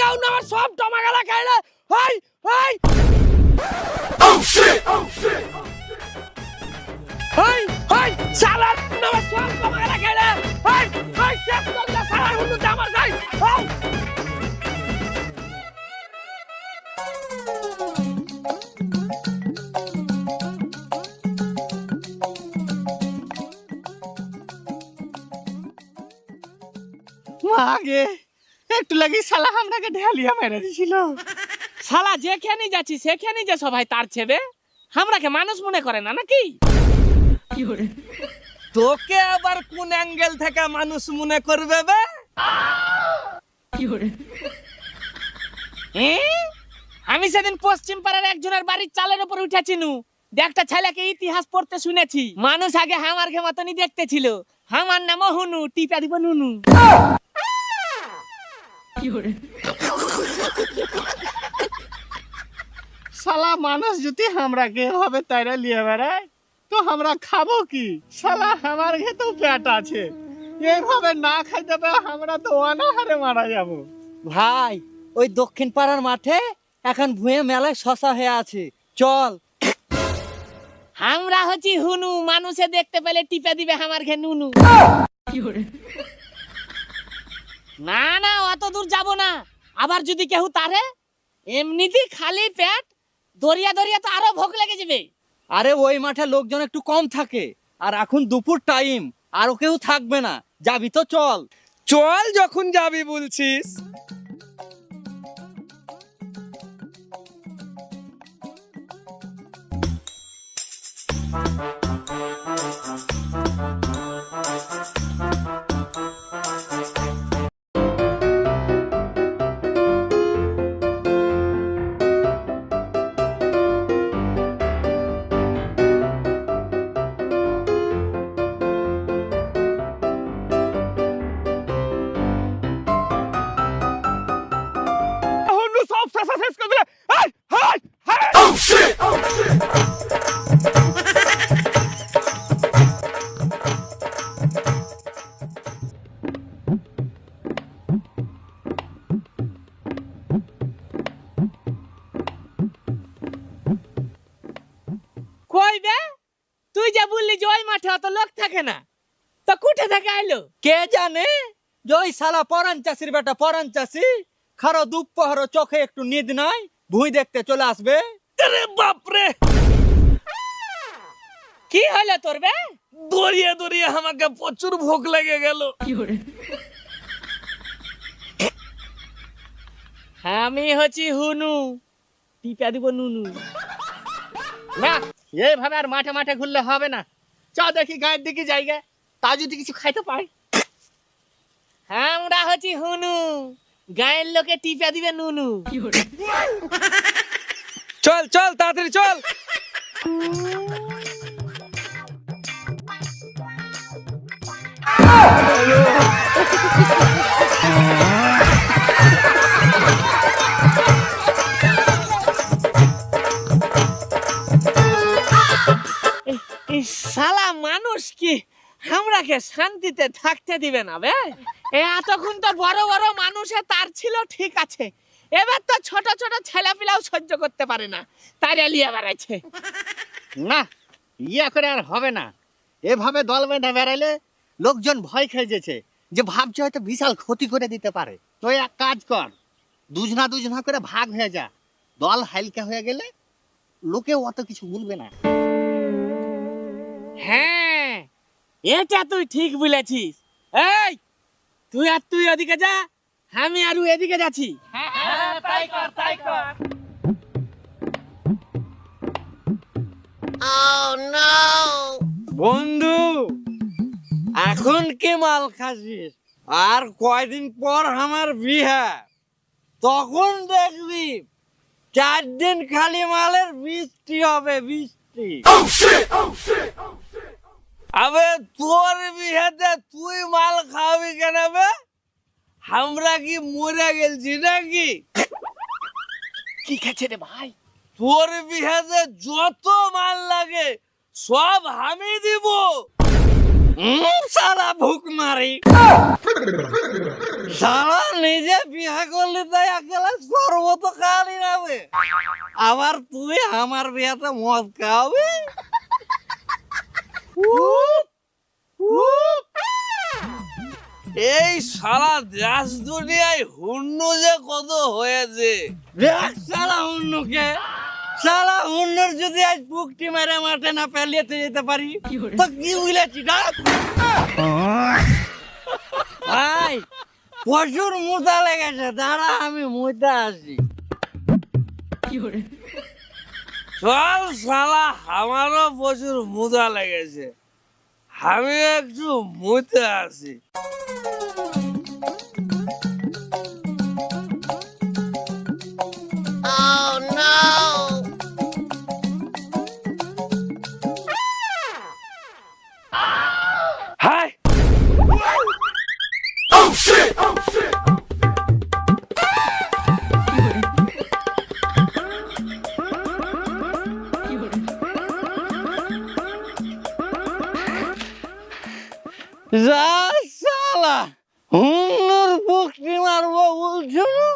গাও না আমার সব টমাগালা খাইলে হাই হাই হাই হাই সালার না আমার সব টমাগালা খাইলে হাই হাই শেষ করলে সালার হুনু আমার গাই হাই আগে একটু লাগি শালা আমরাকে ঢালিয়া মেরে দিছিল। শালা যেখানে যাচ্ছি সেখানে যে সবাই তার ছেবে আমরাকে মানুষ মনে করে না নাকি? তোকে আবার কোন অ্যাঙ্গেল থেকে মানুষ মনে করবে বে? আমি সেদিন পশ্চিম পাড়ার একজনের বাড়ির চালের উপর উঠেছিনু, একটা ছেলেকে ইতিহাস পড়তে শুনেছি। মানুষ আগে হামার ঘে মতনই দেখতে ছিল, হামার নাম হুনু, টিপা দিব নুনু। শালা মানুষ যদি আমরাকে হবে তাইরা লিয়ে বেড়ায় তো আমরা খাবো কি? শালা আমার ঘে তো পেট আছে, এইভাবে না খাইতে পারে আমরা তো অনাহারে মারা যাব। ভাই ওই দক্ষিণ পাড়ার মাঠে এখন ভুঁয়ে মেলায় শশা হয়ে আছে, চল। আমরা হচ্ছি হুনু, মানুষে দেখতে পেলে টিপে দিবে আমার ঘে নুনু। না না অত দূর যাব না, আবার যদি কেউ তারে এমনিতেই খালি পেট দরিয়া দরিয়া তো আরো ভোগ লেগে যাবে। আরে ওই মাঠে লোকজন একটু কম থাকে, আর এখন দুপুর টাইম, আরো কেউ থাকবে না, যাবি তো চল। চল যখন যাবি বলছিস। সব শেষ শেষ করে দিলে। হাই হাই হাই ও শিট ও শিট কই বে, তুই যে বললি যে ওই মাঠে অত লোক থাকে না, তো কোথা থেকে আইলো? কে জানে, যে ওই শালা পরান চাষির বেটা পরান চাষি খারো দুপহর চোখে একটু নিদ নাই, ভুঁই দেখতে চলে আসবে। আরে বাপ রে, কি হলো তোর বে? দরিয়া দরিয়া আমাকে প্রচুর ভোগ লেগে গেল। আমি হচ্ছি হুনু, টিপা দিব নুনু। না এইভাবে আর মাঠে মাঠে ঘুরলে হবে না, চ দেখি গায়ের দিকে জায়গা, তা যদি কিছু খাইতে পাই। আমরা হচ্ছি হুনু, গায়ের লোকে টিপা দিবে নুনু। চল চল তাড়াতাড়ি চল। এই শালা মানুষ কি আমরাকে শান্তিতে থাকতে দিবে না বে? এতক্ষণ তো বড় বড় মানুষে তার ছিল ঠিক আছে, এবার তো ছোট ছোট ছেলেপিলাও সহ্য করতে পারে না, তাই লিয়ে বেড়াচ্ছে। না ইয়া করে আর হবে না, এভাবে দল বেঁধে বেড়াইলে লোকজন ভয় খেয়ে যেছে, যে ভাবছে হয়তো বিশাল ক্ষতি করে দিতে পারে। তো এক কাজ কর, দুজনা দুজনা করে ভাগ হয়ে যা, দল হালকা হয়ে গেলে লোকে অত কিছু বলবে না। হ্যাঁ এটা তুই ঠিক বলেছিস। এই তুই ওদিকে যা, আমি আর এদিকে যাচ্ছি। তাই কর তাই কর। বন্ধু এখন কে মাল খাসিস, আর কয়দিন পর আমার বিহা, তখন দেখবি 4 দিন খালি মালের বৃষ্টি হবে, বৃষ্টি। আবে তোর বিহাতে তুই মাল খাবি কেন বে? আমরা কি মরে গেছি নাকি? কি খাচ্ছে রে ভাই? তোর বিহাতে যত মাল লাগে সব আমি দিব। সারা ভুক মারি সারা নিজে বিয়া করলে তাই একলা সর্বত খালি যাবে আবার তুই আমার বিয়াতে মদ খাওয়াবি এই সারা দেশ দুনিয়ায় হুন্নু যে কত হয়েছে দেখ সারা হুন্নুকে সারা হুন্নুর যদি আজ পুকটি মেরে মাঠে না পেলিয়ে যেতে পারি তো কি বুঝলেছি ভাই প্রচুর মুদা লেগেছে দাঁড়া আমি মুদা আসি চল শালা আমারও প্রচুর মুদা লেগেছে আমি একটু মুতে আসি হাই যা শালা হুন্নুর পুকটি মারবো বলছো না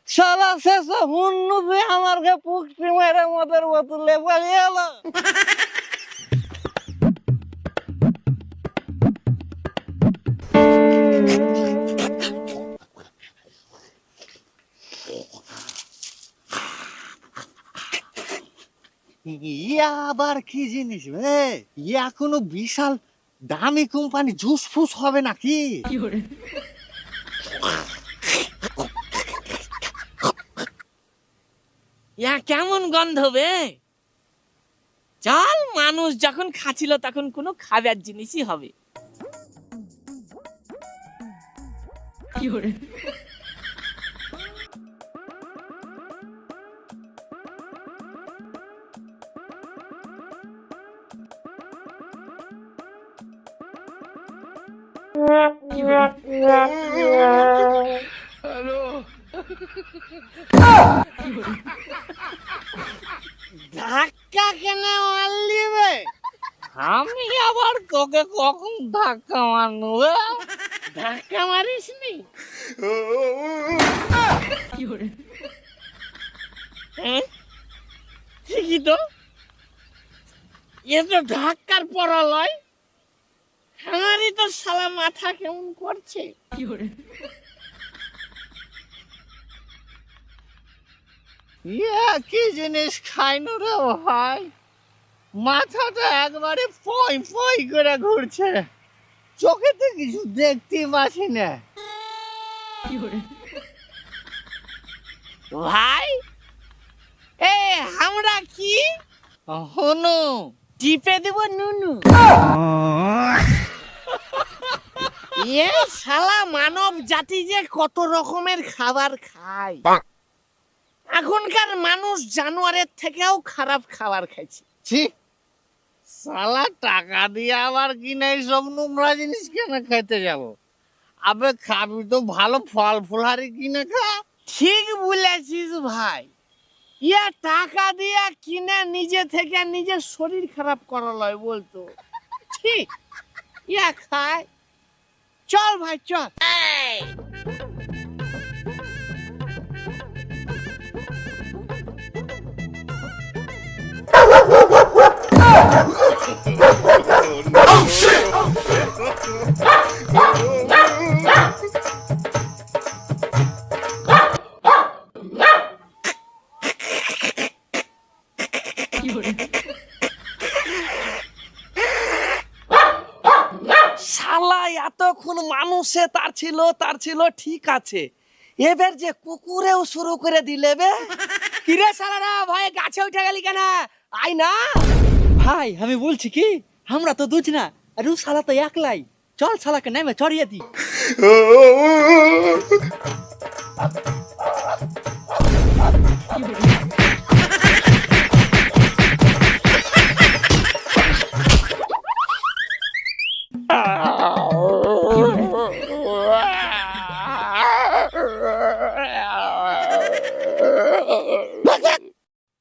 শালা শেষে হুন্নু দিয়ে আমাকে পুকটি মেরে মদের বোতলে পালিয়ে এলো ইয়া আবার কি জিনিস রে ইয়া কোনো বিশাল দামি কোম্পানি জুস ফুস হবে নাকি ইয়া কেমন গন্ধ বে চল মানুষ যখন খাচ্ছিল তখন কোনো খাবার জিনিসই হবে ধাক্কা কেন মারলি বে আমি আবার তোকে কখন ধাক্কা মারনু বে? ধাক্কা মারিস নি ঠিকই তো এ তো ধাক্কার পড়ালয় আমারই তো শালা মাথা কেমন করছে ইয়া কি জিনিস খাইনু রে ভাই মাথাটা একবারে ফই ফই করে ঘুরছে চোখেতে কিছু দেখতে পাচ্ছি না ভাই এ আমরা কি হুনু টিপে দেব নুনু এ শালা মানব জাতি যে কত রকমের খাবার খায় এখনকার মানুষ জানোয়ারের থেকেও খারাপ খাবার খাইছে ছি সালা টাকা দিয়ে আবার কিনে সব নোংরা জিনিস কেন খাইতে যাব আবে খাবি তো ভালো ফল ফুলহারি কিনে খা ঠিক বলেছিস ভাই ইয়া টাকা দিয়ে কিনে নিজে থেকে নিজের শরীর খারাপ করা লয় বলতো ঠিক ইয়া খায় চল ভাই চল শালা এতক্ষণ মানুষে তার ছিল ঠিক আছে এবার যে কুকুরেও শুরু করে দিলে বে কিরে শালারা ভয়ে গাছে উঠে গেলি কেন আই না ভাই আমি বলছি কি আমরা তো দুজ না আর ও শালা তো একলাই চল শালাকে নেমে চড়িয়ে দি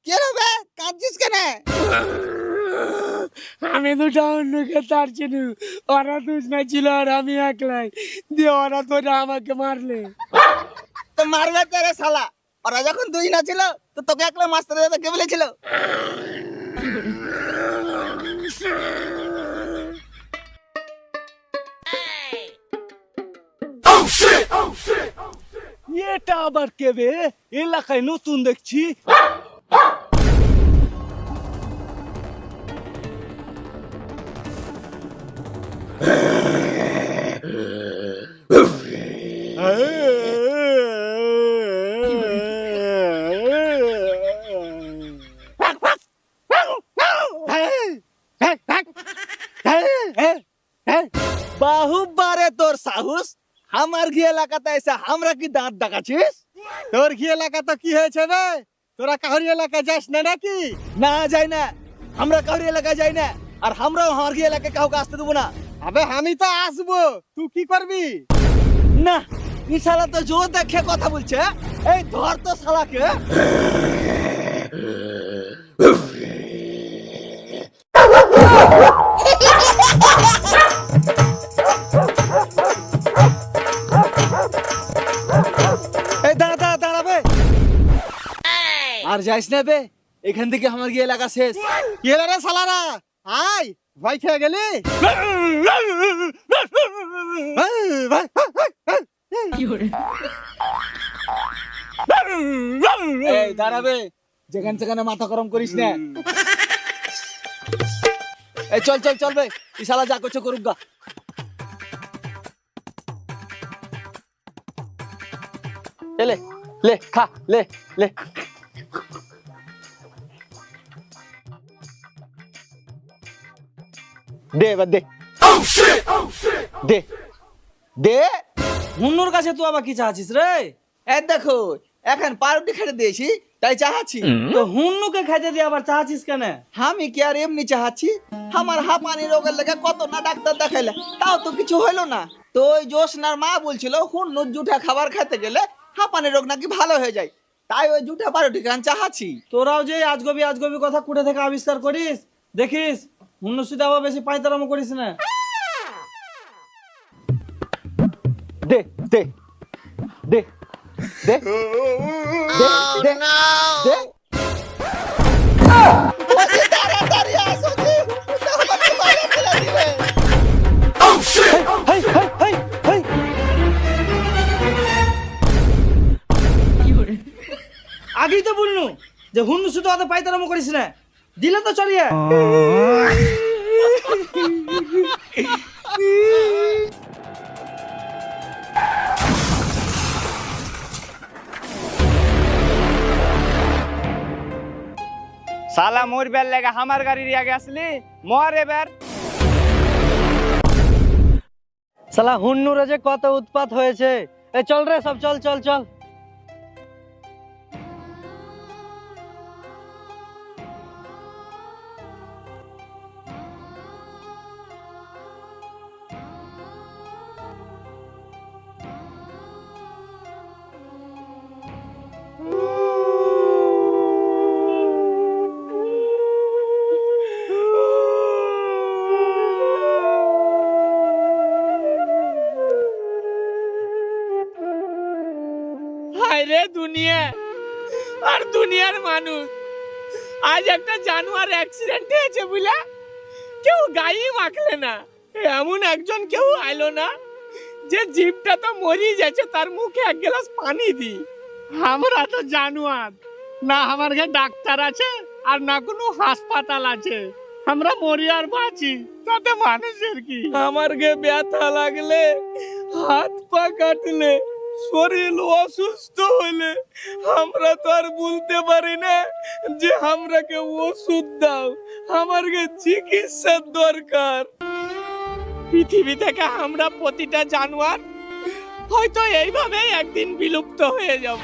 কে রে বে কাঁদছিস কেন আমি দুটো অন্যকে তার ছিল, ওরা দুজনা ছিল আর আমি একলাই, দিয়ে ওরা তোরা আমাকে মারলে। তো মারবে তো রে শালা, ওরা যখন দুই না ছিল তো তোকে একলা মাস্টার দাদা কে বলেছিল? এটা আবার কে বে? এলাকায় নতুন দেখছি। বাহুবারে তোর সাহস, আমার ঘি এলাকাতে এসে আমরা কি দাঁত দেখাচ্ছিস? তোর কি এলাকা তো কি হয়েছে বে? তোরা কাহরি এলাকা যাস না নাকি? না যাই না, আমরা কাউরি এলাকায় যাই না, আর আমরাও আমার ঘি এলাকায় কাউকে আসতে দেবো না। আবে আমি তো আসবো, তুই কি করবি? না, ই শালা তো জোর দেখে কথা বলছে। এই ধর তো শালাকে। এই দাঁড়া দাঁড়া দাঁড়াবে, আর যাইস না বে, এখান থেকে আমার গিয়ে এলাকা শেষ। কি হলো রে শালারা? আয়, ভয় খেয়ে গেলি? এই দাঁড়াবে, যেখানে সেখানে মাথা গরম করিস না। এই চল চল চল বে, ই শালা যা করছে করুক গা। লে লে খা, লে লে। দে এবার দে, দে দে। হুন্নুর কাছে তুই আবার কি চাচ্ছিস রে? এই দেখো, এখন পাউরুটি খেতে দিয়েছি তাই চাহাচ্ছি। তো হুন্নুকে খাইতে দিয়ে আবার চাচ্ছিস কেন? আমি কি আর এমনি চাহাচ্ছি? আমার হাঁপানি রোগের লেগে কত না ডাক্তার দেখাইলে, তাও তো কিছু হইলো না। তো ওই জোসনার মা বলছিল হুন্নুর জুঠা খাবার খেতে গেলে হাঁপানি রোগ নাকি ভালো হয়ে যায়, তাই ওই জুঠা পাউরুটি খান চাহাচ্ছি। তোরাও যে আজগবি আজগবি কথা কুড়ে থেকে আবিষ্কার করিস, দেখিস হুন্নুর সাথে আবার বেশি পাইতারামো করিস না। দে দে দে দে দে দে দে। ওরে তাড়াতাড়ি আসো জি, হুন্নুটা আমাকে মারা ফেলে দিবে। হেই হেই হেই হেই, আগেই তো বললু যে হুন্নু শুধু অত পাইতারামো করিস না, দিলে তো চড়িয়ে। শালা মরবার লেগে আমার গাড়ির আগে আসলি, মর এবার। শালা হুন্নুরে যে কত উৎপাত হয়েছে। এ চল রে সব, চল চল চল। হায় রে দুনিয়া আর দুনিয়ার মানুষ, আজ একটা জানোয়ার অ্যাক্সিডেন্ট হয়েছে বুঝলা, কেউ গায়ে মাখলে না, এমন একজন কেউ আইলো না যে জীবটা তো মরি যাচ্ছে তার মুখে এক গ্লাস পানি দি। আমরা তো জানোয়ার না, আমার কাছে ডাক্তার আছে আর না কোনো হাসপাতাল আছে, আমরা মরি আর বাঁচি, তাতে মানুষের কি? আমার গে ব্যথা লাগলে, হাত পা কাটলে, শরীর অসুস্থ হলে আমরা তো আর বলতে পারি না যে আমরাকে ওষুধ দাও, আমার গে চিকিৎসার দরকার। পৃথিবী থেকে আমরা প্রতিটা জানোয়ার হয়তো এইভাবেই একদিন বিলুপ্ত হয়ে যাব।